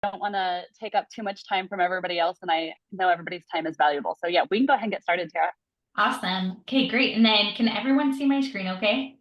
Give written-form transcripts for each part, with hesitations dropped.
don't want to take up too much time from everybody else, and I know everybody's time is valuable. So yeah, we can go ahead and get started, Tara. Awesome. Okay, great. And then can everyone see my screen okay?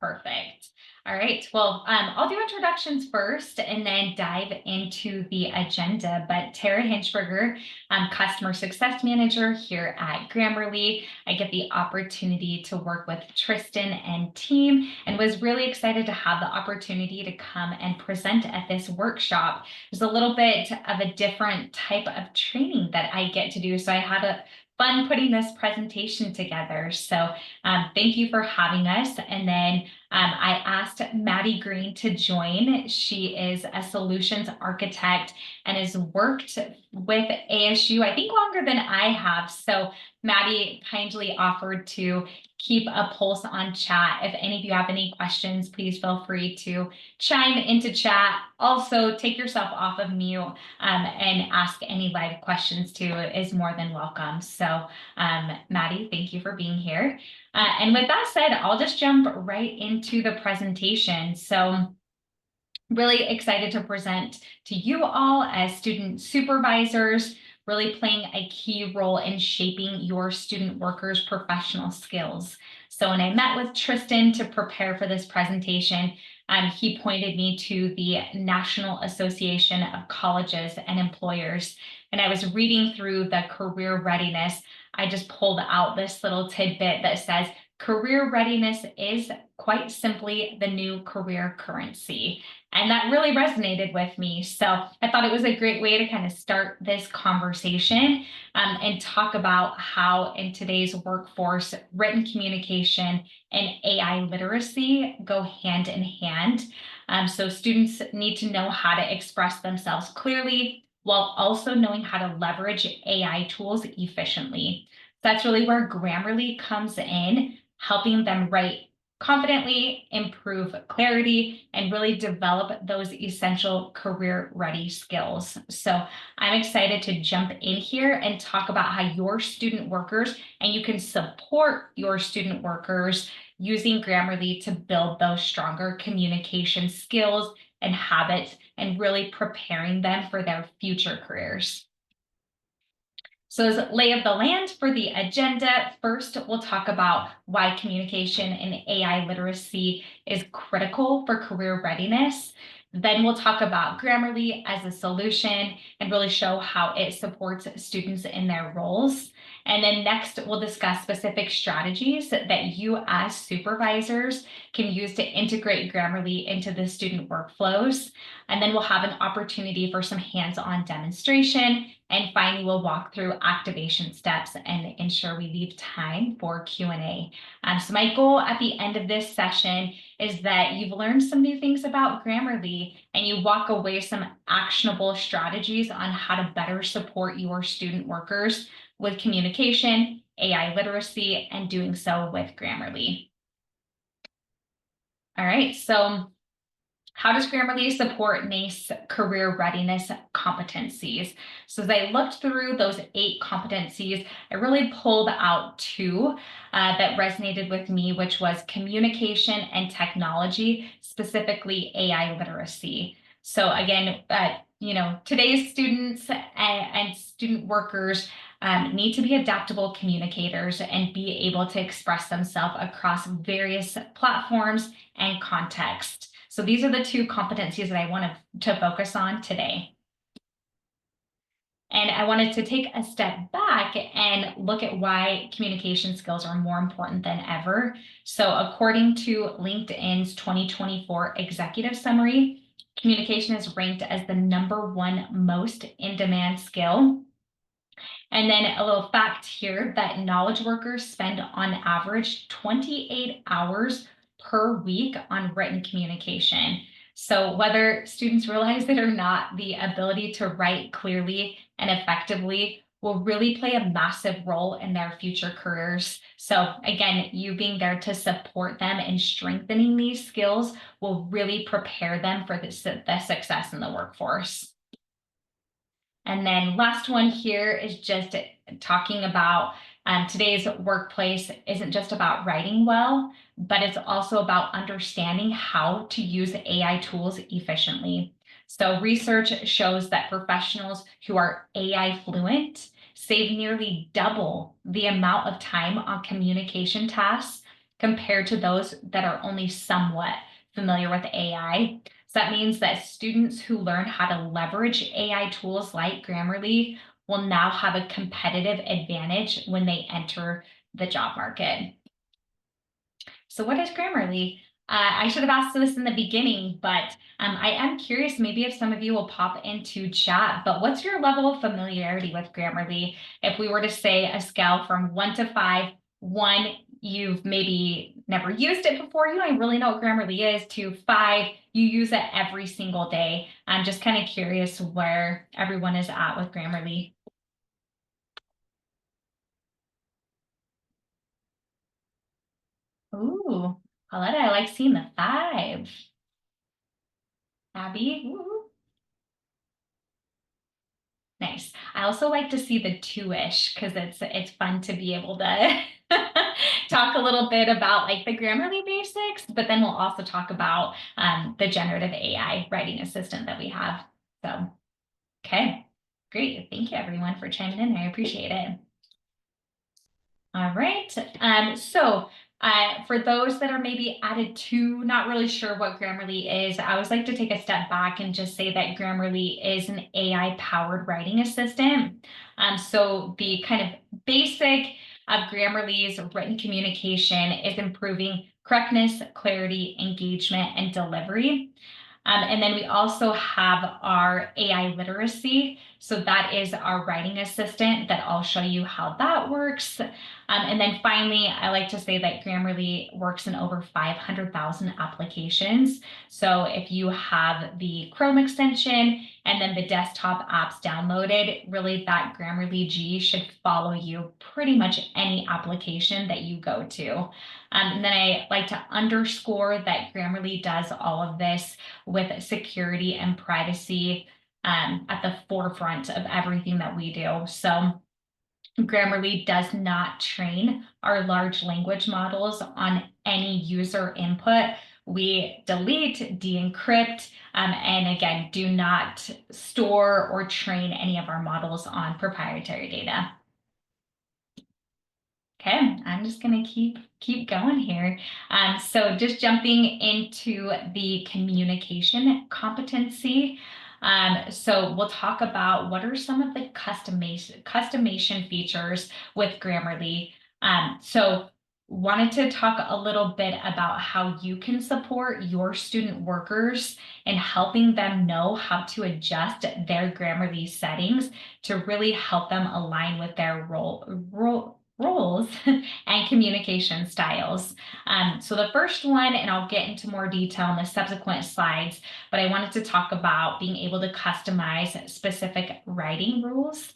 Perfect. All right. Well, I'll do introductions first and then dive into the agenda. But Tara Hinchberger, I'm Customer Success Manager here at Grammarly. I get the opportunity to work with Tristan and team and was really excited to have the opportunity to come and present at this workshop. There's a little bit of a different type of training that I get to do. So I had a fun putting this presentation together. So thank you for having us. And then I asked Maddie Green to join. She is a solutions architect and has worked with ASU, I think, longer than I have. So Maddie kindly offered to keep a pulse on chat. If any of you have any questions, please feel free to chime into chat. Also, take yourself off of mute and ask any live questions too is more than welcome. So Maddie, thank you for being here. And with that said, I'll just jump right into the presentation. So really excited to present to you all as student supervisors, really playing a key role in shaping your student workers' professional skills. So when I met with Tristan to prepare for this presentation, he pointed me to the National Association of Colleges and Employers. And I was reading through the career readiness. I just pulled out this little tidbit that says, career readiness is quite simply the new career currency. And that really resonated with me. So I thought it was a great way to kind of start this conversation and talk about how in today's workforce, written communication and AI literacy go hand in hand. So students need to know how to express themselves clearly while also knowing how to leverage AI tools efficiently. That's really where Grammarly comes in, helping them write confidently, improve clarity, and really develop those essential career-ready skills. So I'm excited to jump in here and talk about how your student workers, and you can support your student workers using Grammarly to build those stronger communication skills and habits and really preparing them for their future careers. So as lay of the land for the agenda, first we'll talk about why communication and AI literacy is critical for career readiness. Then we'll talk about Grammarly as a solution and really show how it supports students in their roles. And then next, we'll discuss specific strategies that you as supervisors can use to integrate Grammarly into the student workflows. And then we'll have an opportunity for some hands-on demonstration. And finally, we'll walk through activation steps and ensure we leave time for Q&A. So my goal at the end of this session is that you've learned some new things about Grammarly and you walk away some actionable strategies on how to better support your student workers with communication, AI literacy, and doing so with Grammarly. All right, so how does Grammarly support NACE career readiness competencies? So as I looked through those 8 competencies, I really pulled out 2 that resonated with me, which was communication and technology, specifically AI literacy. So again, today's students and student workers need to be adaptable communicators and be able to express themselves across various platforms and contexts. So these are the 2 competencies that I wanted to focus on today. And I wanted to take a step back and look at why communication skills are more important than ever. So according to LinkedIn's 2024 executive summary, communication is ranked as the #1 most in-demand skill. And then a little fact here that knowledge workers spend on average 28 hours per week on written communication. So whether students realize it or not, the ability to write clearly and effectively will really play a massive role in their future careers. So again, you being there to support them and strengthening these skills will really prepare them for the success in the workforce. And then last one here is just talking about today's workplace isn't just about writing well, but it's also about understanding how to use AI tools efficiently. So research shows that professionals who are AI fluent save nearly double the amount of time on communication tasks compared to those that are only somewhat familiar with AI. So that means that students who learn how to leverage AI tools like Grammarly will now have a competitive advantage when they enter the job market. So what is Grammarly? I should have asked this in the beginning, but I am curious, maybe if some of you will pop into chat, but what's your level of familiarity with Grammarly? If we were to say a scale from 1 to 5, 1, you've maybe never used it before, you don't really know what Grammarly is, to 5, you use it every single day. I'm just kind of curious where everyone is at with Grammarly. Ooh, Pauletta, I like seeing the 5. Abby, ooh. Nice. I also like to see the 2-ish because it's fun to be able to talk a little bit about like the Grammarly basics, but then we'll also talk about the generative AI writing assistant that we have. So, okay, great. Thank you everyone for chiming in. I appreciate it. All right. For those that are maybe added to, not really sure what Grammarly is, I always like to take a step back and just say that Grammarly is an AI-powered writing assistant. So the kind of basic of Grammarly's written communication is improving correctness, clarity, engagement, and delivery. And then we also have our AI literacy. So that is our writing assistant that I'll show you how that works. And then finally, I like to say that Grammarly works in over 500,000 applications. So if you have the Chrome extension and then the desktop apps downloaded, really that Grammarly G should follow you pretty much any application that you go to. And then I like to underscore that Grammarly does all of this with security and privacy at the forefront of everything that we do. So Grammarly does not train our large language models on any user input. We delete, de-encrypt, and again, do not store or train any of our models on proprietary data. Okay, I'm just going to keep going here. So just jumping into the communication competency. So we'll talk about what are some of the customization features with Grammarly. So wanted to talk a little bit about how you can support your student workers and helping them know how to adjust their Grammarly settings to really help them align with their roles and communication styles. So the first one, and I'll get into more detail in the subsequent slides, but I wanted to talk about being able to customize specific writing rules.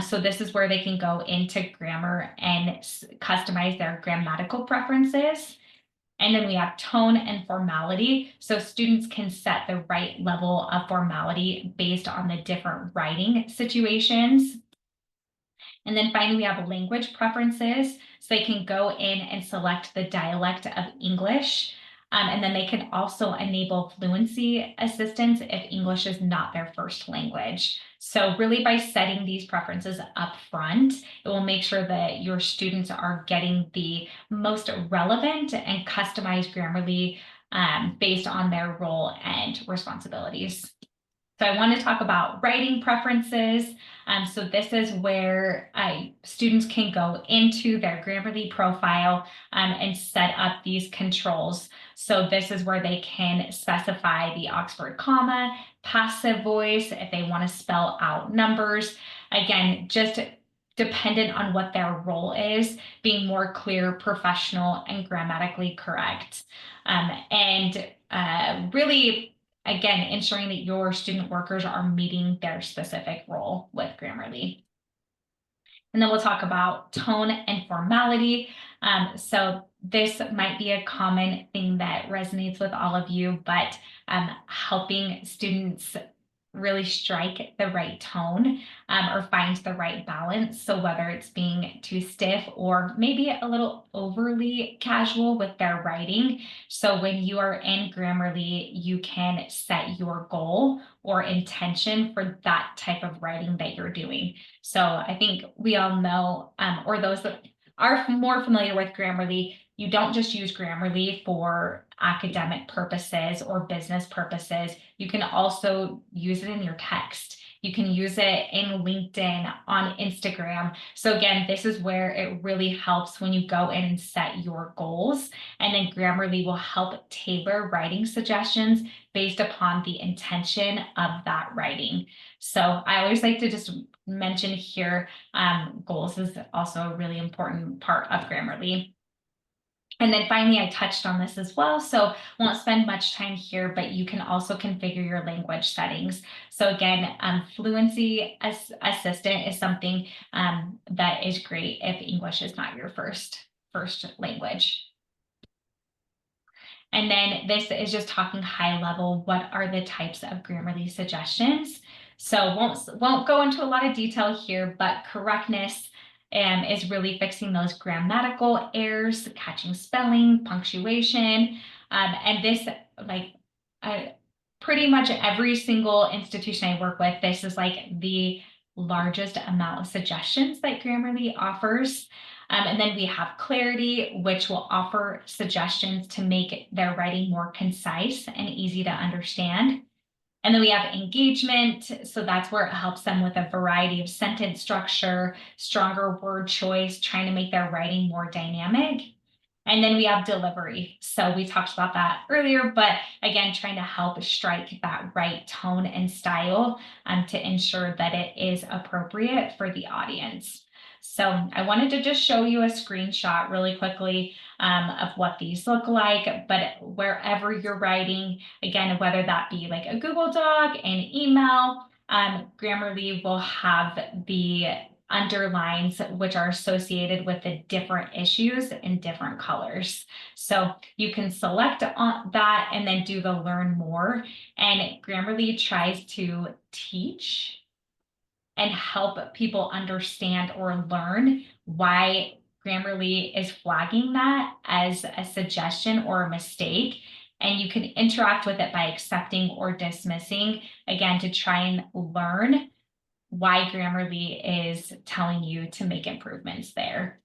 So this is where they can go into grammar and customize their grammatical preferences. And then we have tone and formality. So students can set the right level of formality based on the different writing situations. And then finally, we have language preferences. So they can go in and select the dialect of English. And then they can also enable fluency assistance if English is not their first language. So really by setting these preferences up front, it will make sure that your students are getting the most relevant and customized Grammarly based on their role and responsibilities. So I want to talk about writing preferences. So this is where students can go into their Grammarly profile and set up these controls. So this is where they can specify the Oxford comma, passive voice, if they want to spell out numbers. Again, just dependent on what their role is, being more clear, professional, and grammatically correct. Really, again, ensuring that your student workers are meeting their specific role with Grammarly. And then we'll talk about tone and formality. So this might be a common thing that resonates with all of you, but helping students really strike the right tone or find the right balance. So whether it's being too stiff or maybe a little overly casual with their writing. So when you are in Grammarly, you can set your goal or intention for that type of writing that you're doing. So I think we all know, or those that are more familiar with Grammarly, you don't just use Grammarly for academic purposes or business purposes. You can also use it in your text. You can use it in LinkedIn, on Instagram. So again, this is where it really helps when you go in and set your goals. And then Grammarly will help tailor writing suggestions based upon the intention of that writing. So I always like to just mention here, goals is also a really important part of Grammarly. And then finally, I touched on this as well, so won't spend much time here, but you can also configure your language settings. So again, Fluency Assistant is something that is great if English is not your first language. And then this is just talking high level. What are the types of Grammarly suggestions? So won't go into a lot of detail here, but correctness is really fixing those grammatical errors, catching spelling, punctuation. And this, like, pretty much every single institution I work with, this is like the largest amount of suggestions that Grammarly offers. And then we have clarity, which will offer suggestions to make their writing more concise and easy to understand. And then we have engagement. So that's where it helps them with a variety of sentence structure, stronger word choice, trying to make their writing more dynamic. And then we have delivery. So we talked about that earlier, but again, trying to help strike that right tone and style to ensure that it is appropriate for the audience. So I wanted to just show you a screenshot really quickly of what these look like, but wherever you're writing, again, whether that be like a Google Doc, an email, Grammarly will have the underlines which are associated with the different issues in different colors. So you can select on that and then do the learn more. And Grammarly tries to teach and help people understand or learn why Grammarly is flagging that as a suggestion or a mistake. And you can interact with it by accepting or dismissing, again, to try and learn why Grammarly is telling you to make improvements there.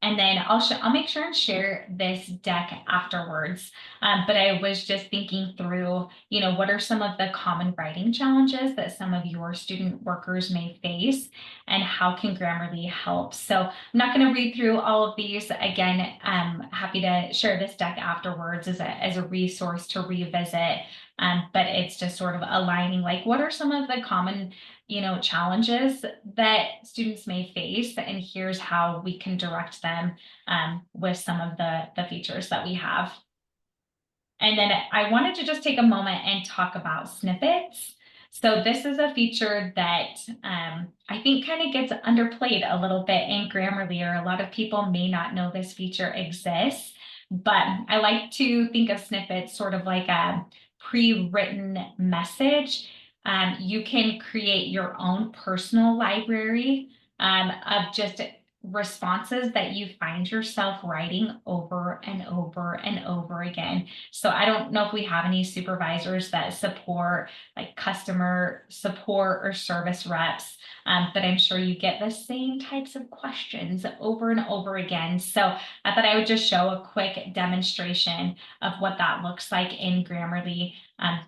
And then I'll make sure and share this deck afterwards. But I was just thinking through, what are some of the common writing challenges that some of your student workers may face, and how can Grammarly help? So I'm not going to read through all of these. Again, I'm happy to share this deck afterwards as a resource to revisit. But it's just sort of aligning, like, what are some of the common challenges that students may face, and here's how we can direct them with some of the features that we have. And then I wanted to just take a moment and talk about snippets. So this is a feature that I think kind of gets underplayed a little bit in Grammarly, or a lot of people may not know this feature exists, but I like to think of snippets sort of like a pre-written message. You can create your own personal library of just responses that you find yourself writing over and over and over again. So I don't know if we have any supervisors that support like customer support or service reps, but I'm sure you get the same types of questions over and over again. So I thought I would just show a quick demonstration of what that looks like in Grammarly.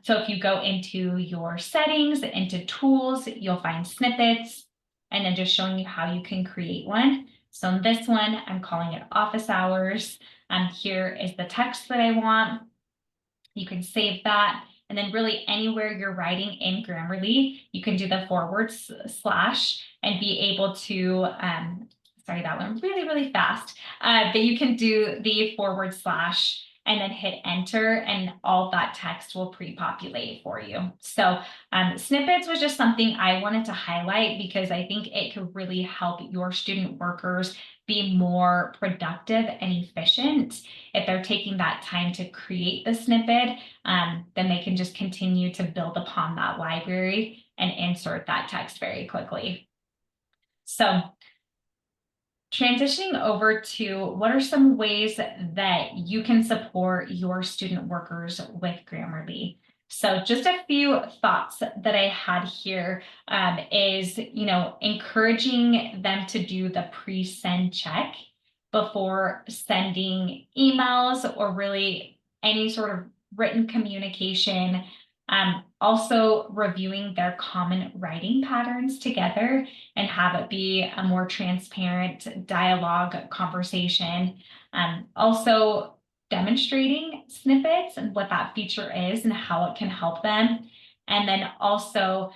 So if you go into your settings, into tools, you'll find snippets, and then just showing you how you can create one. So in this one, I'm calling it office hours. Here is the text that I want. You can save that. And then really anywhere you're writing in Grammarly, you can do the / and be able to, sorry, that went really, really fast. But you can do the / and then hit enter, and all that text will pre-populate for you. So snippets was just something I wanted to highlight because I think it could really help your student workers be more productive and efficient. If they're taking that time to create the snippet, then they can just continue to build upon that library and insert that text very quickly. So transitioning over to what are some ways that you can support your student workers with Grammarly? So just a few thoughts that I had here is, encouraging them to do the pre-send check before sending emails or really any sort of written communication. Also reviewing their common writing patterns together and have it be a more transparent dialogue conversation. Also demonstrating snippets and what that feature is and how it can help them. And then also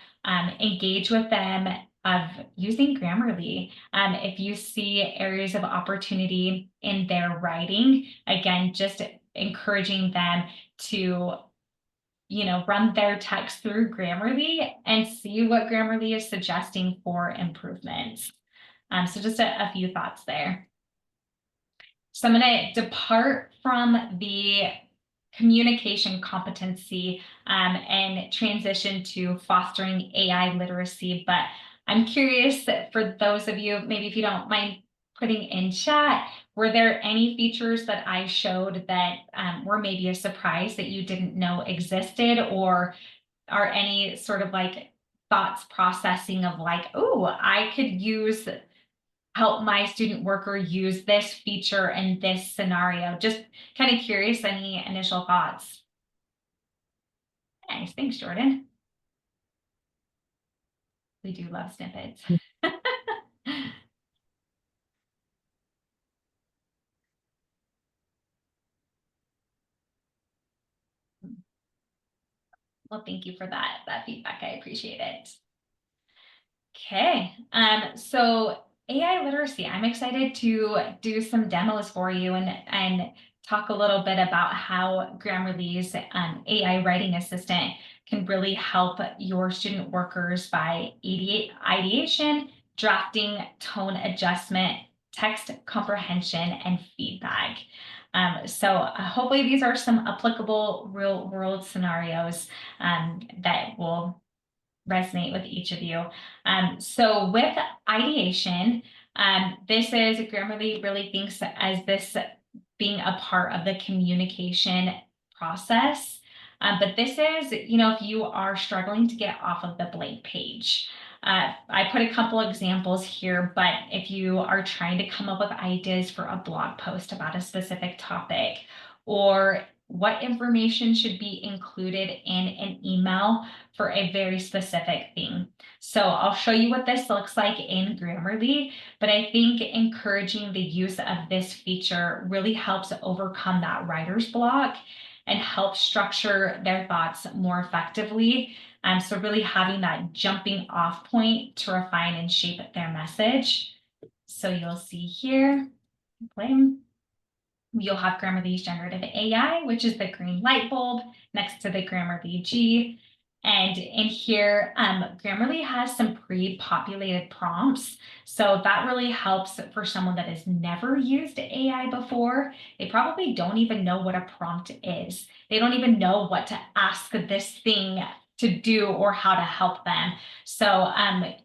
engage with them of using Grammarly. If you see areas of opportunity in their writing, again, just encouraging them to run their text through Grammarly and see what Grammarly is suggesting for improvements. So just a few thoughts there. So I'm going to depart from the communication competency and transition to fostering AI literacy. But I'm curious for those of you, maybe if you don't mind putting in chat, were there any features that I showed that were maybe a surprise that you didn't know existed, or are any sort of like thoughts processing of like, oh, I could help my student worker use this feature in this scenario? Just kind of curious, any initial thoughts? Nice, thanks, Jordan. We do love snippets. Well, thank you for that feedback. I appreciate it. Okay, so AI literacy. I'm excited to do some demos for you and talk a little bit about how Grammarly's AI writing assistant can really help your student workers by ideation, drafting, tone adjustment, text comprehension, and feedback. So hopefully these are some applicable real world scenarios that will resonate with each of you. So with ideation, this is Grammarly really thinks as this being a part of the communication process. But this is, if you are struggling to get off of the blank page. I put a couple examples here, but if you are trying to come up with ideas for a blog post about a specific topic, or what information should be included in an email for a very specific thing. So I'll show you what this looks like in Grammarly, but I think encouraging the use of this feature really helps overcome that writer's block and help structure their thoughts more effectively. So really having that jumping off point to refine and shape their message. So you'll see here, you'll have Grammarly's generative AI, which is the green light bulb next to the Grammarly G. And in here, Grammarly has some pre-populated prompts. So that really helps for someone that has never used AI before. They probably don't even know what a prompt is. They don't even know what to ask this thing to do or how to help them. So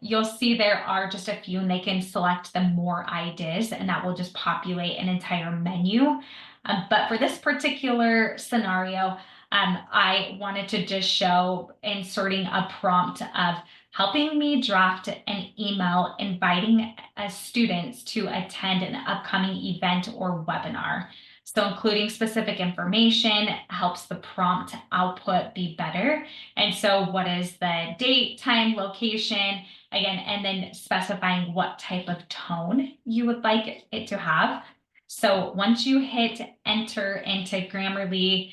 you'll see there are just a few, and they can select the more ideas, and that will just populate an entire menu. But for this particular scenario, I wanted to just show inserting a prompt of helping me draft an email inviting students to attend an upcoming event or webinar. So including specific information helps the prompt output be better. And so what is the date, time, location, again, and then specifying what type of tone you would like it to have. So once you hit enter into Grammarly,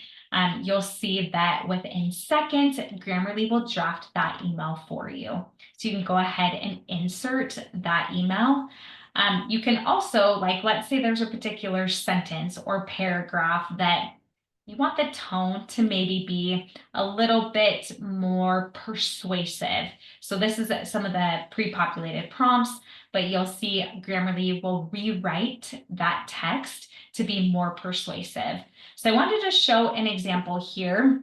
you'll see that within seconds, Grammarly will draft that email for you. So you can go ahead and insert that email. You can also, like, let's say there's a particular sentence or paragraph that you want the tone to maybe be a little bit more persuasive. So this is some of the pre-populated prompts, but you'll see Grammarly will rewrite that text to be more persuasive. So I wanted to show an example here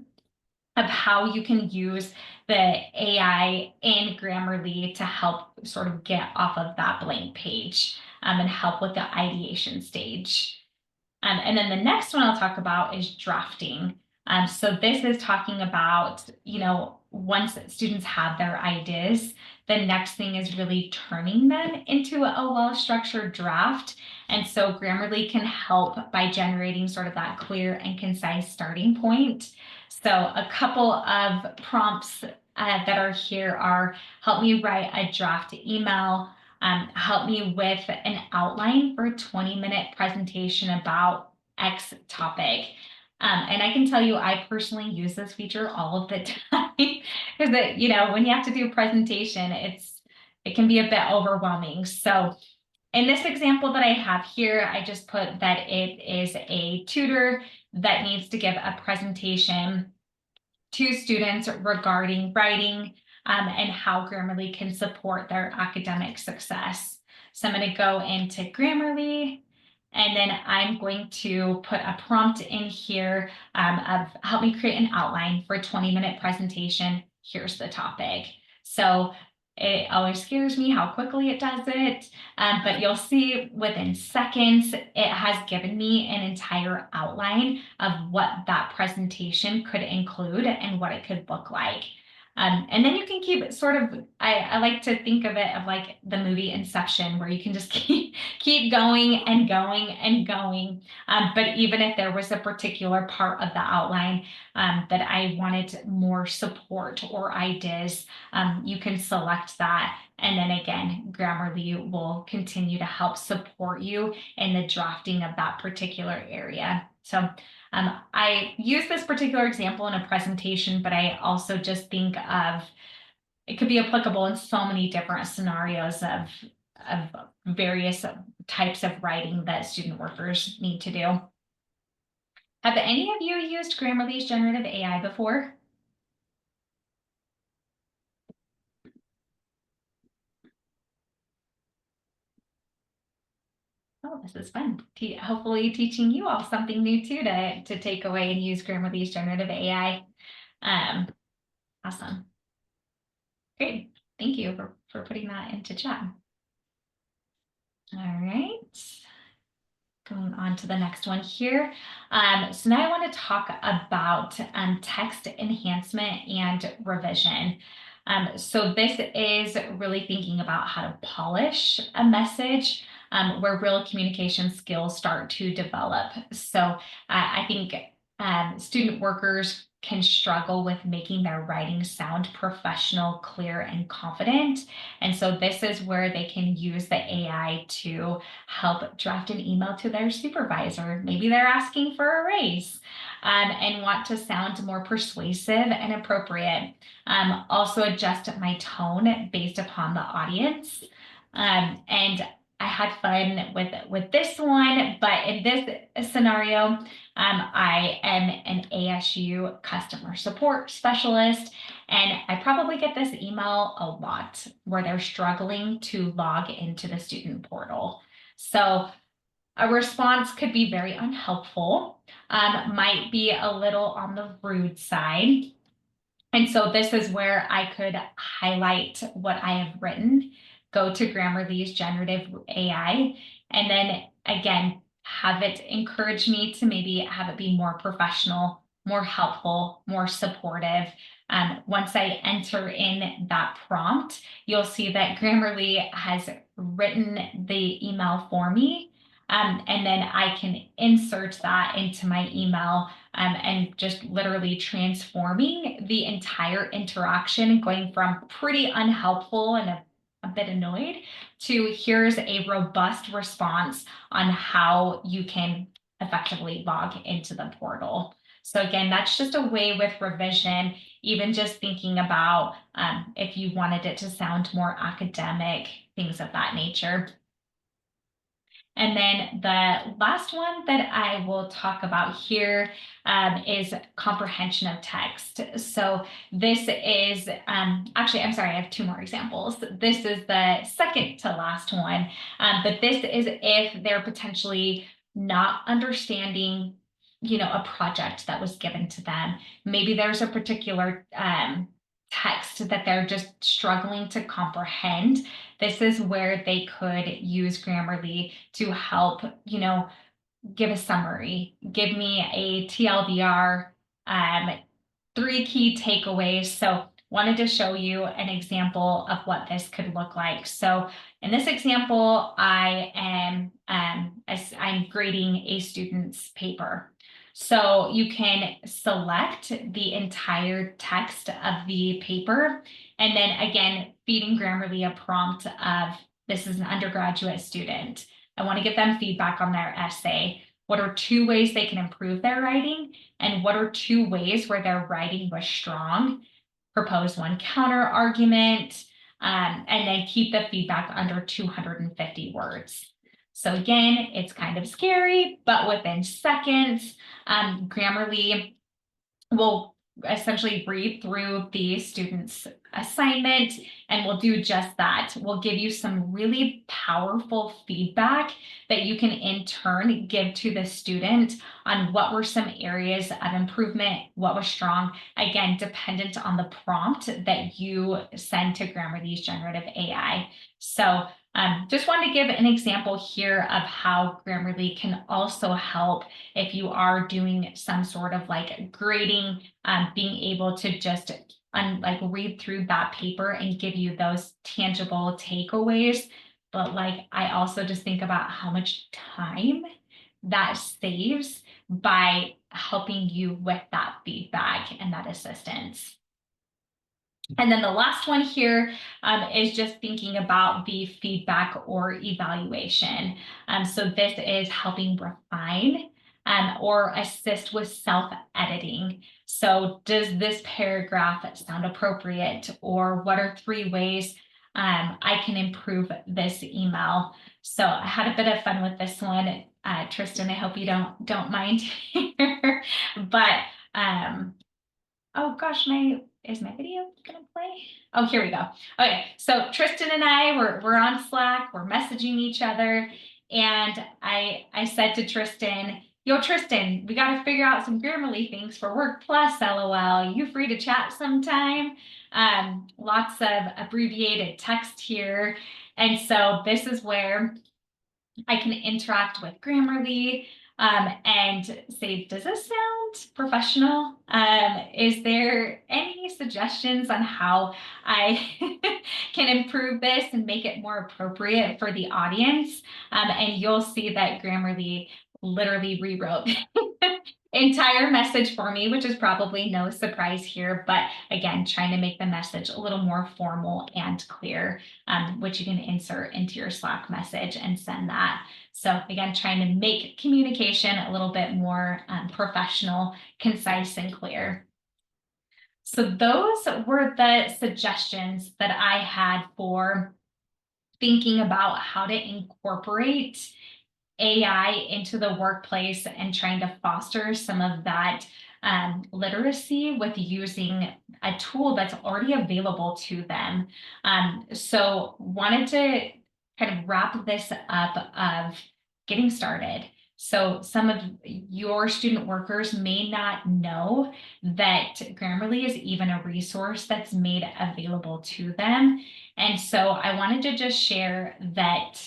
of how you can use the AI in Grammarly to help sort of get off of that blank page and help with the ideation stage. And then the next one I'll talk about is drafting. So this is talking about, once students have their ideas, the next thing is really turning them into a well-structured draft. And so Grammarly can help by generating sort of that clear and concise starting point. So a couple of prompts that are here are: help me write a draft email, help me with an outline for a 20-minute presentation about X topic. And I can tell you, I personally use this feature all of the time because when you have to do a presentation, it can be a bit overwhelming. So in this example that I have here, I just put that it is a tutor that needs to give a presentation to students regarding writing and how Grammarly can support their academic success. So I'm going to go into Grammarly, and then I'm going to put a prompt in here of help me create an outline for a 20-minute presentation. Here's the topic. So it always scares me how quickly it does it, but you'll see within seconds, it has given me an entire outline of what that presentation could include and what it could look like. And then you can keep it sort of, I like to think of it of like the movie Inception, where you can just keep going and going and going. But even if there was a particular part of the outline that I wanted more support or ideas, you can select that. And then again, Grammarly will continue to help support you in the drafting of that particular area. So I use this particular example in a presentation, but I also just think of it could be applicable in so many different scenarios of various types of writing that student workers need to do. Have any of you used Grammarly's generative AI before? Oh, this is fun. Hopefully teaching you all something new too to take away and use Grammarly's generative AI. Awesome. Great. Thank you for putting that into chat. All right. Going on to the next one here. So now I want to talk about text enhancement and revision. So this is really thinking about how to polish a message where real communication skills start to develop. So I think student workers can struggle with making their writing sound professional, clear, and confident. And so this is where they can use the AI to help draft an email to their supervisor. Maybe they're asking for a raise and want to sound more persuasive and appropriate. Also adjust my tone based upon the audience. And I had fun with this one, but in this scenario, I am an ASU customer support specialist, and I probably get this email a lot where they're struggling to log into the student portal. So a response could be very unhelpful, might be a little on the rude side. And so this is where I could highlight what I have written, go to Grammarly's generative AI, and then again, have it encourage me to maybe have it be more professional, more helpful, more supportive. Once I enter in that prompt, you'll see that Grammarly has written the email for me. And then I can insert that into my email and just literally transforming the entire interaction, going from pretty unhelpful and a bit annoyed to here's a robust response on how you can effectively log into the portal. So again, that's just a way with revision, even just thinking about if you wanted it to sound more academic, things of that nature. And then the last one that I will talk about here is comprehension of text. So this is, actually, I'm sorry, I have two more examples. This is the second to last one, but this is if they're potentially not understanding, a project that was given to them. Maybe there's a particular text that they're just struggling to comprehend. This is where they could use Grammarly to help, give a summary, give me a TLDR, 3 key takeaways. So wanted to show you an example of what this could look like. So in this example, I'm grading a student's paper. So you can select the entire text of the paper, and then again, feeding Grammarly a prompt of, this is an undergraduate student. I want to give them feedback on their essay. What are 2 ways they can improve their writing? And what are 2 ways where their writing was strong? Propose 1 counter argument, and then keep the feedback under 250 words. So again, it's kind of scary, but within seconds, Grammarly will essentially read through the student's assignment and we'll do just that. We'll give you some really powerful feedback that you can in turn give to the student on what were some areas of improvement, what was strong, again, dependent on the prompt that you send to Grammarly's generative AI. So just wanted to give an example here of how Grammarly can also help if you are doing some sort of like grading, being able to just read through that paper and give you those tangible takeaways. But I also just think about how much time that saves by helping you with that feedback and that assistance. And then the last one here is just thinking about the feedback or evaluation. So this is helping refine or assist with self-editing. So does this paragraph sound appropriate? Or what are 3 ways I can improve this email? So I had a bit of fun with this one. Tristan, I hope you don't mind here. But oh gosh, is my video gonna play? Oh, here we go. Okay, so Tristan and I we're on Slack, we're messaging each other, and I said to Tristan, "Yo, Tristan, we got to figure out some Grammarly things for Work Plus. LOL. You free to chat sometime?" Lots of abbreviated text here, and so this is where I can interact with Grammarly and say, does this sound professional? Is there any suggestions on how I can improve this and make it more appropriate for the audience? And you'll see that Grammarly literally rewrote entire message for me, which is probably no surprise here, but again, trying to make the message a little more formal and clear, which you can insert into your Slack message and send that. So again, trying to make communication a little bit more professional, concise, and clear. So those were the suggestions that I had for thinking about how to incorporate AI into the workplace and trying to foster some of that literacy with using a tool that's already available to them. So wanted to kind of wrap this up of getting started. So some of your student workers may not know that Grammarly is even a resource that's made available to them. And so I wanted to just share that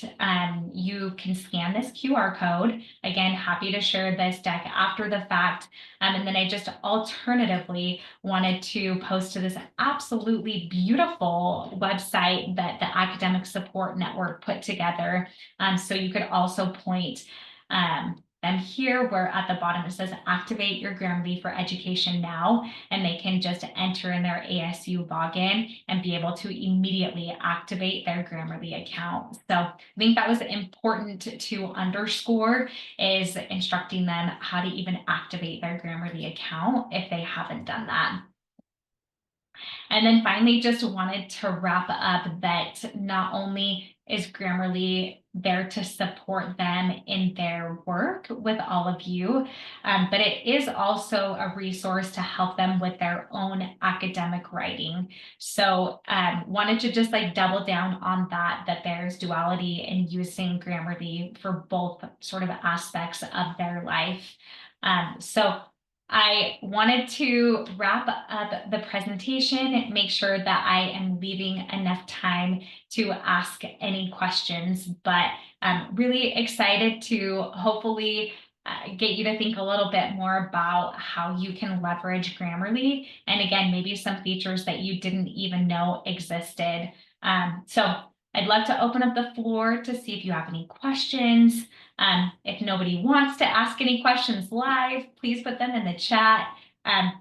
you can scan this QR code. Again, happy to share this deck after the fact. And then I just alternatively wanted to post to this absolutely beautiful website that the Academic Support Network put together. So you could also point them here, where at the bottom it says activate your Grammarly for education now, and they can just enter in their ASU login and be able to immediately activate their Grammarly account. So I think that was important to underscore, is instructing them how to even activate their Grammarly account if they haven't done that. And then finally, just wanted to wrap up that not only is Grammarly there to support them in their work with all of you. But it is also a resource to help them with their own academic writing. So wanted to just like double down on that there's duality in using Grammarly for both sort of aspects of their life. So I wanted to wrap up the presentation, make sure that I am leaving enough time to ask any questions, but I'm really excited to hopefully get you to think a little bit more about how you can leverage Grammarly. And again, maybe some features that you didn't even know existed. So I'd love to open up the floor to see if you have any questions. If nobody wants to ask any questions live, please put them in the chat,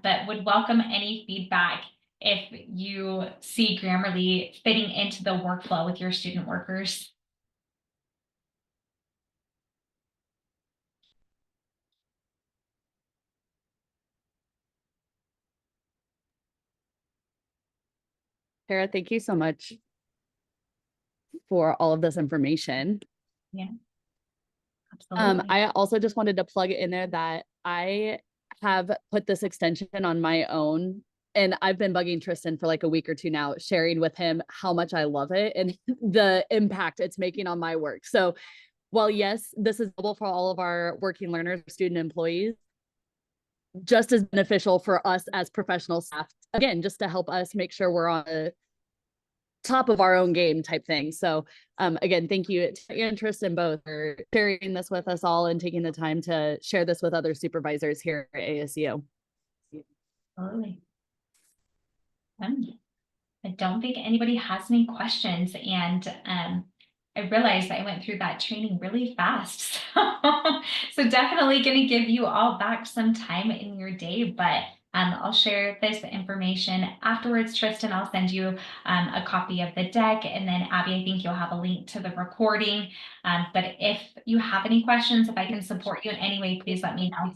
but would welcome any feedback if you see Grammarly fitting into the workflow with your student workers. Tara, thank you so much for all of this information. Yeah, absolutely. I also just wanted to plug in there that I have put this extension on my own, and I've been bugging Tristan for like a week or two now, sharing with him how much I love it and the impact it's making on my work. So while yes, this is available for all of our working learners, student employees, just as beneficial for us as professional staff, again, just to help us make sure we're on the top of our own game type thing. So again, thank you to your interest in both for sharing this with us all and taking the time to share this with other supervisors here at ASU. Absolutely. I don't think anybody has any questions, and I realized I went through that training really fast. So definitely going to give you all back some time in your day, but I'll share this information afterwards. Tristan, I'll send you a copy of the deck, and then Abby, I think you'll have a link to the recording. But if you have any questions, if I can support you in any way, please let me know.